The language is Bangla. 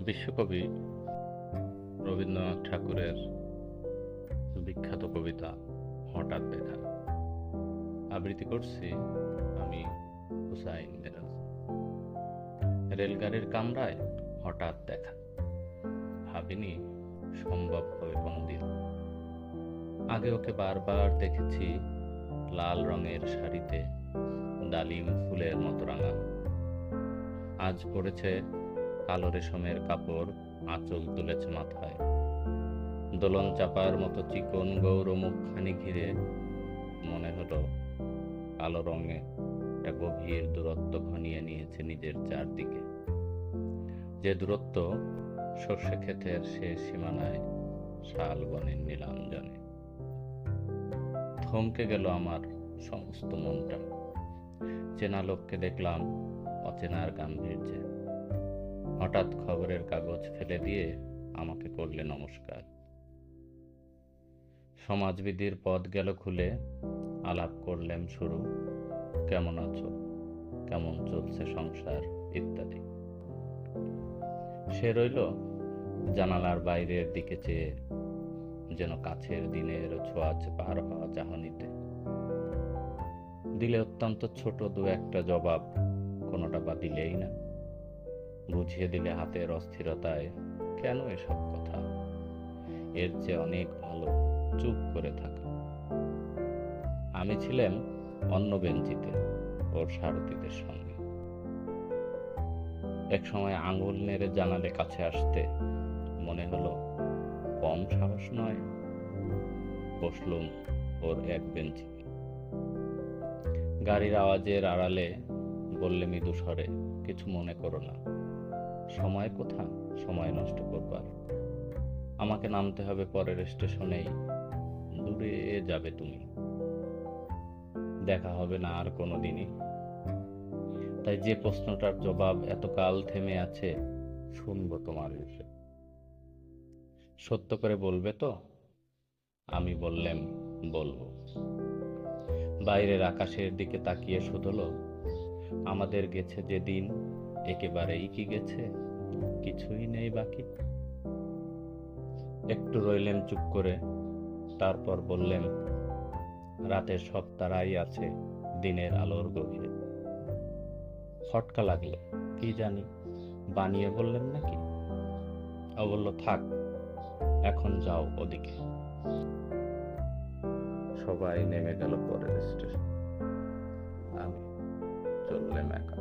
বিশ্বকবি রবীন্দ্রনাথ ঠাকুরের বিখ্যাত কবিতা হঠাৎ দেখা আবৃত্তি করছি আমি হুসাইন মিরাজ। রেলগাড়ির কামরায় হঠাৎ দেখা, ভাবিনি সম্ভব হবে কোনোদিন। আগে ওকে বারবার দেখেছি লাল রঙের শাড়িতে, ডালিম ফুলের মতো রাঙা। আজ পড়েছে কালো রেশমের কাপড়, আঁচল তুলেছে মাথায়। দোলন চাপার মতো চিকন গৌর মুখখানি ঘিরে মনে হলো কালো রঙে একটা গভীর দূরত্ব ঘনিয়ে নিয়েছে নিজের চারদিকে। যে দূরত্ব সর্ষে ক্ষেতের শেষ সীমানায় শাল বনের নীলাঞ্জনে। থমকে গেল আমার সমস্ত মনটা। চেনা লোককে দেখলাম অচেনার গাম্ভীর্যে। হঠাৎ খবরের কাগজ ফেলে দিয়ে আমাকে করলে নমস্কার। সমাজবিধির পথ গেল খুলে, আলাপ করলেম শুরু। কেমন আছো, কেমন চলছে সংসার ইত্যাদি। সে রইল জানালার বাইরের দিকে চেয়ে, যেন কাছের দিনের ছোঁয়াচে পার হওয়া চাহনিতে। দিলে অত্যন্ত ছোট দু একটা জবাব, কোনোটা বা দিলেই না। বুঝিয়ে দিলে হাতের অস্থিরতায় কেন এসব কথা, এর চেয়ে অনেক ভালো চুপ করে থাকা। আমি ছিলাম অন্য বেঞ্চিতে ওর সারথীদের সঙ্গে। এক সময় আঙুল নেড়ে জানালে কাছে আসতে মনে হলো কম সাহস নয়। বসলুম ওর এক বেঞ্চি। গাড়ির আওয়াজের আড়ালে বললে মৃদু স্বরে, কিছু মনে করো না। সময় কোথা সময় নষ্ট করবার, আমাকে নামতে হবে পরের স্টেশনেই। দূরে যাবে তুমি, দেখা হবে না আর কোনোদিনই। তাই যে প্রশ্নটার জবাব এতকাল থেমে আছে, শুনবো তোমার মুখে। সত্য করে বলবে তো? আমি বললাম বলবো। বাইরের আকাশের দিকে তাকিয়ে শুধলো, আমাদের গেছে যেদিন একেবারেই কি গেছে, কিছুই নেই বাকি। একটু রইলেন চুপ করে, তারপর বললেন, রাতের সব তারাই আছে দিনের আলোর গভীরে। ফটকা লাগলো, কি জানি বানিয়ে বললেন নাকি। ও বলল, থাক এখন যাও ওদিকে। সবাই নেমে গেল পরের স্টেশন, আমি চললাম একা।